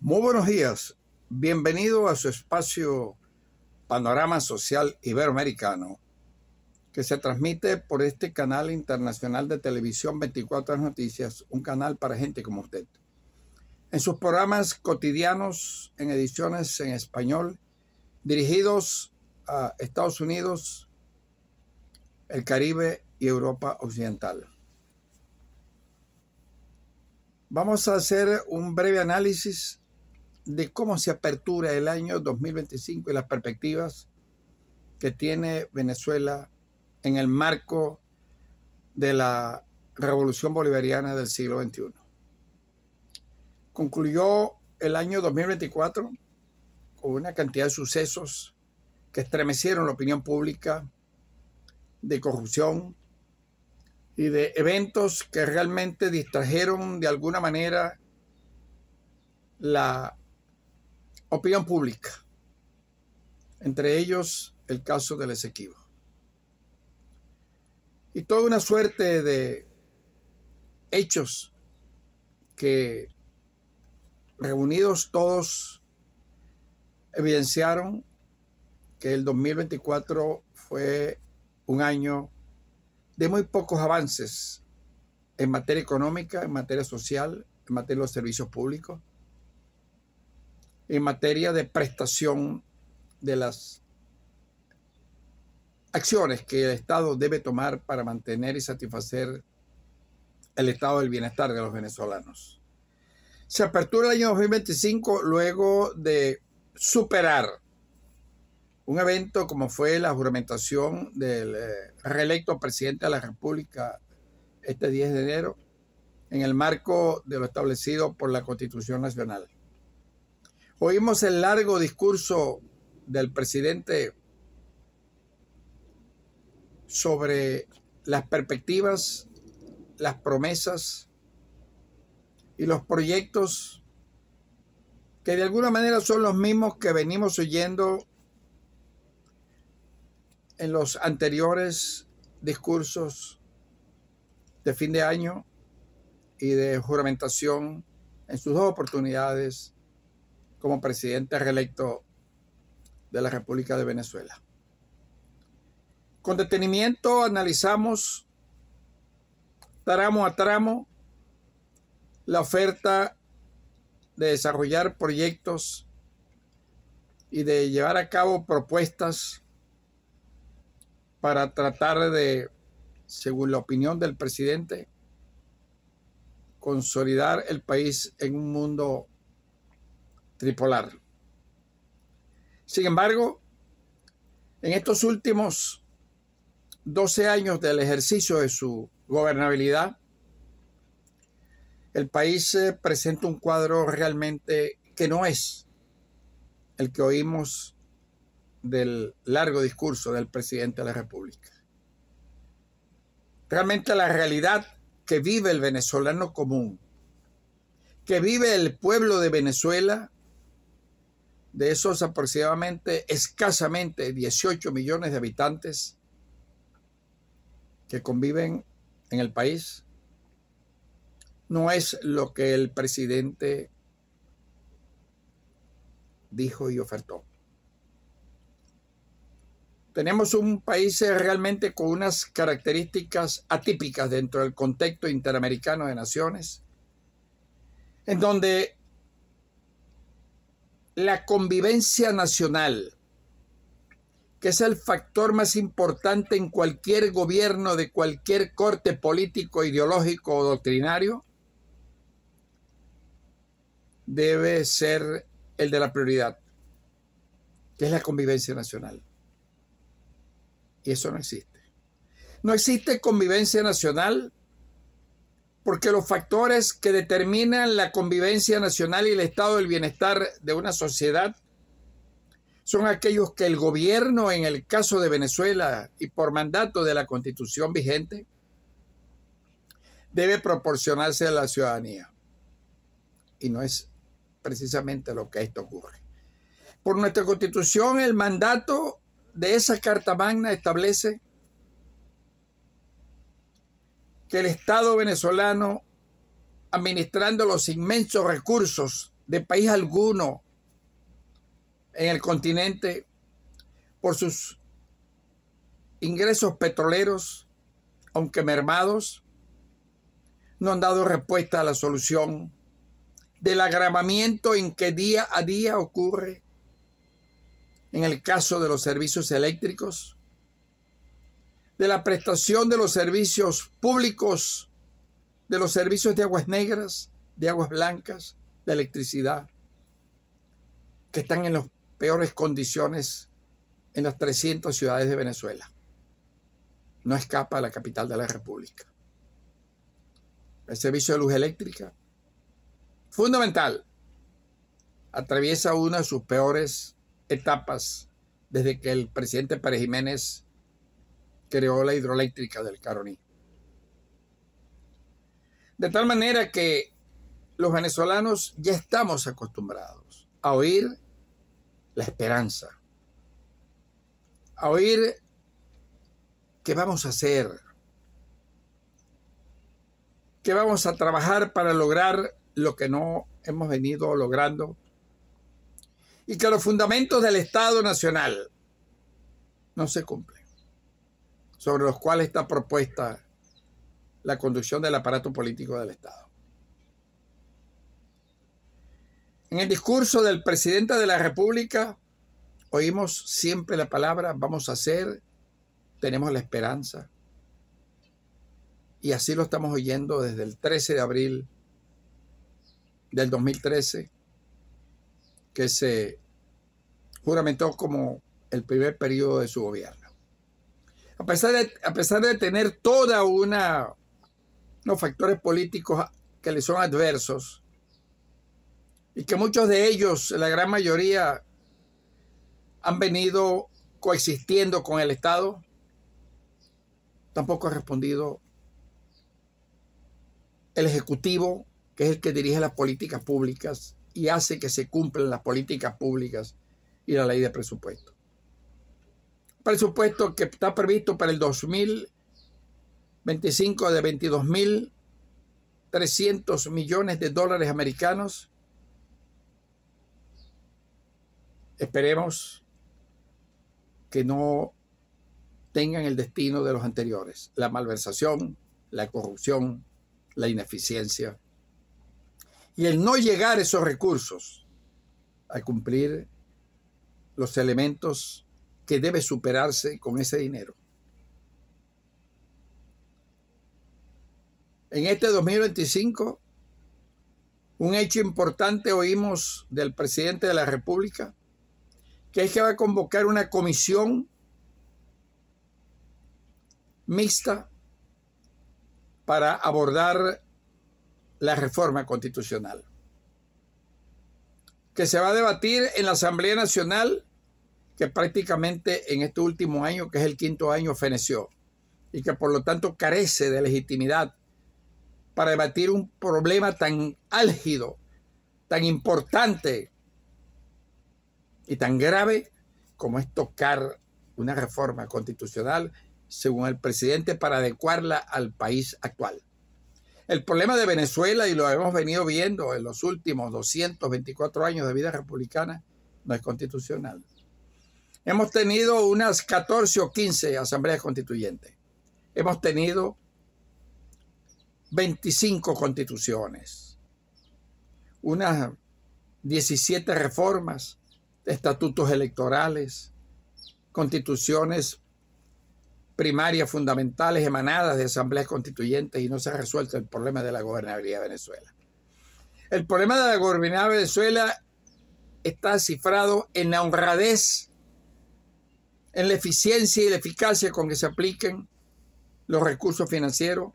Muy buenos días, bienvenido a su espacio Panorama Social Iberoamericano, que se transmite por este canal internacional de televisión 24 Horas Noticias, un canal para gente como usted. En sus programas cotidianos, en ediciones en español, dirigidos a Estados Unidos, el Caribe y Europa Occidental. Vamos a hacer un breve análisis de cómo se apertura el año 2025 y las perspectivas que tiene Venezuela en el marco de la revolución bolivariana del siglo XXI. Concluyó el año 2024 con una cantidad de sucesos que estremecieron la opinión pública, de corrupción y de eventos que realmente distrajeron de alguna manera la opinión pública, entre ellos el caso del Esequibo. Y toda una suerte de hechos que, reunidos todos, evidenciaron que el 2024 fue un año de muy pocos avances en materia económica, en materia social, en materia de los servicios públicos, en materia de prestación de las acciones que el Estado debe tomar para mantener y satisfacer el estado del bienestar de los venezolanos. Se apertura el año 2025 luego de superar un evento como fue la juramentación del reelecto presidente de la República este 10 de enero en el marco de lo establecido por la Constitución Nacional. Oímos el largo discurso del presidente sobre las perspectivas, las promesas y los proyectos que de alguna manera son los mismos que venimos oyendo en los anteriores discursos de fin de año y de juramentación en sus dos oportunidades como presidente reelecto de la República de Venezuela. Con detenimiento analizamos tramo a tramo la oferta de desarrollar proyectos y de llevar a cabo propuestas para tratar de, según la opinión del presidente, consolidar el país en un mundo tripolar. Sin embargo, en estos últimos 12 años del ejercicio de su gobernabilidad, el país presenta un cuadro realmente que no es el que oímos del largo discurso del presidente de la República. Realmente la realidad que vive el venezolano común, que vive el pueblo de Venezuela, de esos aproximadamente escasamente 18 millones de habitantes que conviven en el país, no es lo que el presidente dijo y ofertó. Tenemos un país realmente con unas características atípicas dentro del contexto interamericano de naciones, en donde la convivencia nacional, que es el factor más importante en cualquier gobierno de cualquier corte político, ideológico o doctrinario, debe ser el de la prioridad, que es la convivencia nacional. Y eso no existe. No existe convivencia nacional porque los factores que determinan la convivencia nacional y el estado del bienestar de una sociedad son aquellos que el gobierno, en el caso de Venezuela y por mandato de la Constitución vigente, debe proporcionarse a la ciudadanía. Y no es precisamente lo que esto ocurre. Por nuestra Constitución, el mandato de esa Carta Magna establece que el Estado venezolano, administrando los inmensos recursos de país alguno en el continente por sus ingresos petroleros, aunque mermados, no han dado respuesta a la solución del agravamiento en que día a día ocurre en el caso de los servicios eléctricos, de la prestación de los servicios públicos, de los servicios de aguas negras, de aguas blancas, de electricidad, que están en las peores condiciones en las 300 ciudades de Venezuela. No escapa a la capital de la República. El servicio de luz eléctrica, fundamental, atraviesa una de sus peores etapas desde que el presidente Pérez Jiménez creó la hidroeléctrica del Caroní. De tal manera que los venezolanos ya estamos acostumbrados a oír la esperanza, a oír qué vamos a hacer, que vamos a trabajar para lograr lo que no hemos venido logrando, y que los fundamentos del Estado Nacional no se cumplen, sobre los cuales está propuesta la conducción del aparato político del Estado. En el discurso del presidente de la República oímos siempre la palabra vamos a hacer, tenemos la esperanza, y así lo estamos oyendo desde el 13 de abril del 2013, que se juramentó como el primer periodo de su gobierno. A pesar de tener toda unos factores políticos que le son adversos, y que muchos de ellos, la gran mayoría, han venido coexistiendo con el Estado, tampoco ha respondido el Ejecutivo, que es el que dirige las políticas públicas y hace que se cumplan las políticas públicas y la ley de presupuesto. Presupuesto que está previsto para el 2025 de 22.300 millones de dólares americanos. Esperemos que no tengan el destino de los anteriores, la malversación, la corrupción, la ineficiencia y el no llegar a esos recursos a cumplir los elementos que debe superarse con ese dinero. En este 2025, un hecho importante oímos del presidente de la República, que es que va a convocar una comisión mixta para abordar la reforma constitucional, que se va a debatir en la Asamblea Nacional, que prácticamente en este último año, que es el 5º año, feneció, y que por lo tanto carece de legitimidad para debatir un problema tan álgido, tan importante y tan grave como es tocar una reforma constitucional, según el presidente, para adecuarla al país actual. El problema de Venezuela, y lo hemos venido viendo en los últimos 224 años de vida republicana, no es constitucional. Hemos tenido unas 14 o 15 asambleas constituyentes. Hemos tenido 25 constituciones, unas 17 reformas, estatutos electorales, constituciones primarias fundamentales emanadas de asambleas constituyentes, y no se ha resuelto el problema de la gobernabilidad de Venezuela. El problema de la gobernabilidad de Venezuela está cifrado en la honradez, en la eficiencia y la eficacia con que se apliquen los recursos financieros,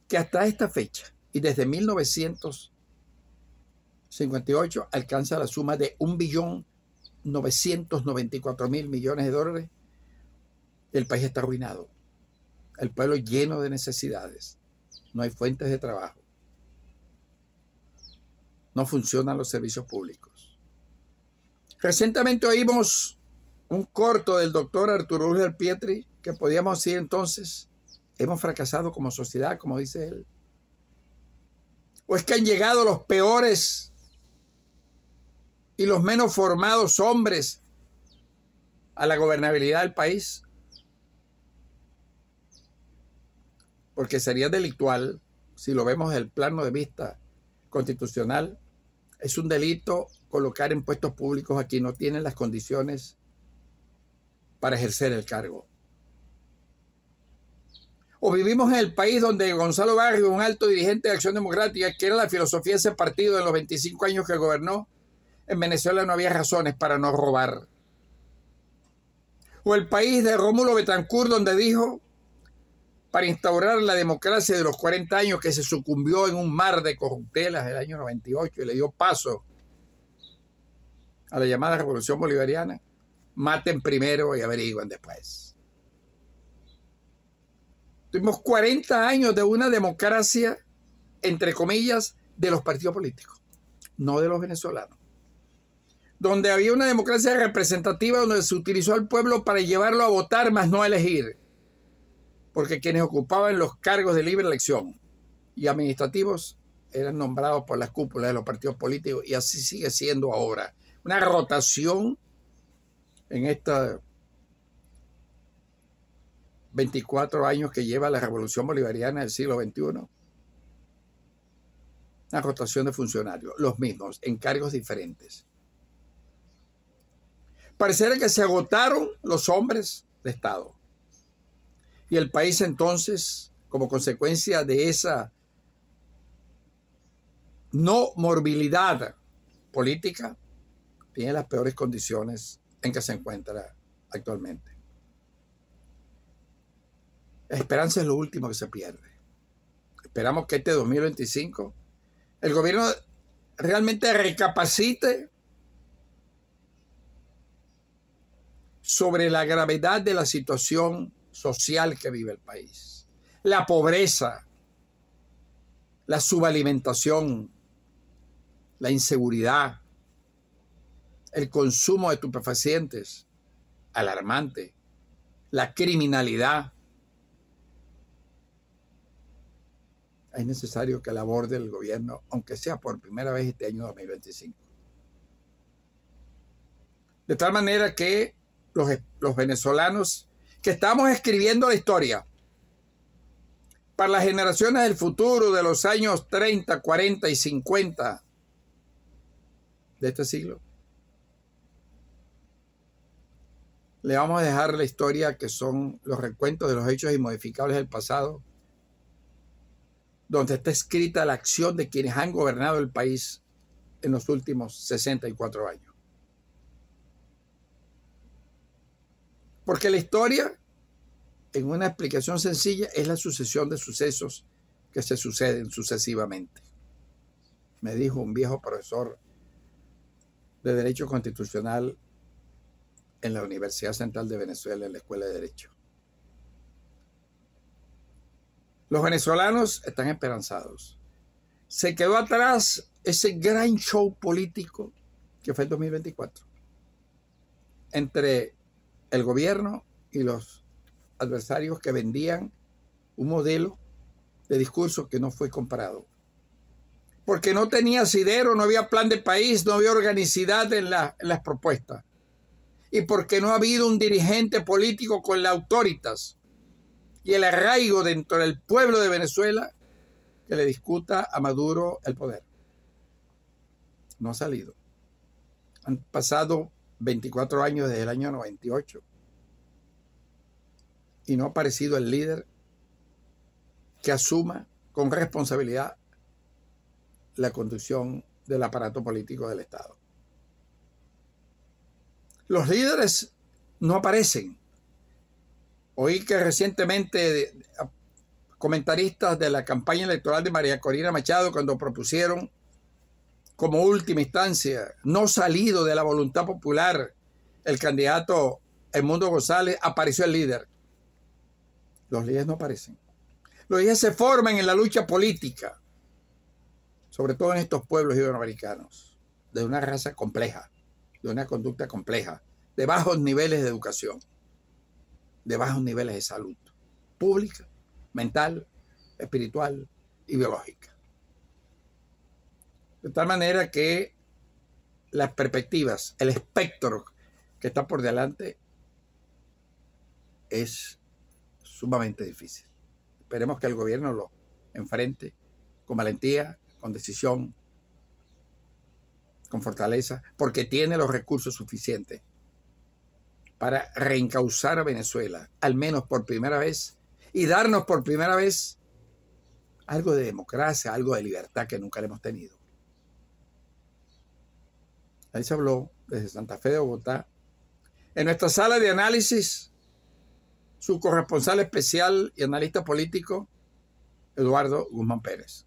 que hasta esta fecha y desde 1958 alcanza la suma de 1.994.000 millones de dólares. El país está arruinado, el pueblo lleno de necesidades, no hay fuentes de trabajo, no funcionan los servicios públicos. Recientemente oímos un corto del doctor Arturo Urgel Pietri, que podíamos decir entonces, hemos fracasado como sociedad, como dice él. ¿O es que han llegado los peores y los menos formados hombres a la gobernabilidad del país, porque sería delictual, si lo vemos desde el plano de vista constitucional, es un delito colocar en puestos públicos a quien no tienen las condiciones para ejercer el cargo. O vivimos en el país donde Gonzalo Barrios, un alto dirigente de Acción Democrática, que era la filosofía de ese partido en los 25 años que gobernó, en Venezuela no había razones para no robar. O el país de Rómulo Betancourt, donde dijo, para instaurar la democracia de los 40 años que se sucumbió en un mar de corruptelas el año 98 y le dio paso a la llamada Revolución Bolivariana, maten primero y averigüen después. Tuvimos 40 años de una democracia, entre comillas, de los partidos políticos, no de los venezolanos. Donde había una democracia representativa donde se utilizó al pueblo para llevarlo a votar, más no a elegir. Porque quienes ocupaban los cargos de libre elección y administrativos eran nombrados por las cúpulas de los partidos políticos y así sigue siendo ahora. Una rotación en esta 24 años que lleva la Revolución Bolivariana del siglo XXI, una rotación de funcionarios, los mismos, en cargos diferentes. Pareciera que se agotaron los hombres de Estado. Y el país entonces, como consecuencia de esa no morbilidad política, tiene las peores condiciones en que se encuentra actualmente. La esperanza es lo último que se pierde. Esperamos que este 2025 el gobierno realmente recapacite sobre la gravedad de la situación social que vive el país. La pobreza, la subalimentación, la inseguridad, el consumo de estupefacientes, alarmante, la criminalidad. Es necesario que la aborde el gobierno, aunque sea por primera vez este año 2025. De tal manera que los venezolanos que estamos escribiendo la historia para las generaciones del futuro de los años 30, 40 y 50 de este siglo, le vamos a dejar la historia que son los recuentos de los hechos inmodificables del pasado, donde está escrita la acción de quienes han gobernado el país en los últimos 64 años. Porque la historia, en una explicación sencilla, es la sucesión de sucesos que se suceden sucesivamente. Me dijo un viejo profesor de Derecho Constitucional en la Universidad Central de Venezuela, en la Escuela de Derecho. Los venezolanos están esperanzados. Se quedó atrás ese gran show político que fue el 2024 entre el gobierno y los adversarios que vendían un modelo de discurso que no fue comparado. Porque no tenía asidero, no había plan de país, no había organicidad en las propuestas. Y porque no ha habido un dirigente político con la autoritas y el arraigo dentro del pueblo de Venezuela que le discuta a Maduro el poder. No ha salido. Han pasado 24 años desde el año 98 y no ha aparecido el líder que asuma con responsabilidad la conducción del aparato político del Estado. Los líderes no aparecen. Oí que recientemente comentaristas de la campaña electoral de María Corina Machado, cuando propusieron como última instancia, no salido de la voluntad popular, el candidato Edmundo González, apareció el líder. Los líderes no aparecen. Los líderes se forman en la lucha política, sobre todo en estos pueblos iberoamericanos, de una raza compleja, de una conducta compleja, de bajos niveles de educación, de bajos niveles de salud pública, mental, espiritual y biológica. De tal manera que las perspectivas, el espectro que está por delante es sumamente difícil. Esperemos que el gobierno lo enfrente con valentía, con decisión, con fortaleza, porque tiene los recursos suficientes para reencauzar a Venezuela, al menos por primera vez, y darnos por primera vez algo de democracia, algo de libertad que nunca le hemos tenido. Ahí se habló desde Santa Fe de Bogotá. En nuestra sala de análisis, su corresponsal especial y analista político, Eduardo Guzmán Pérez.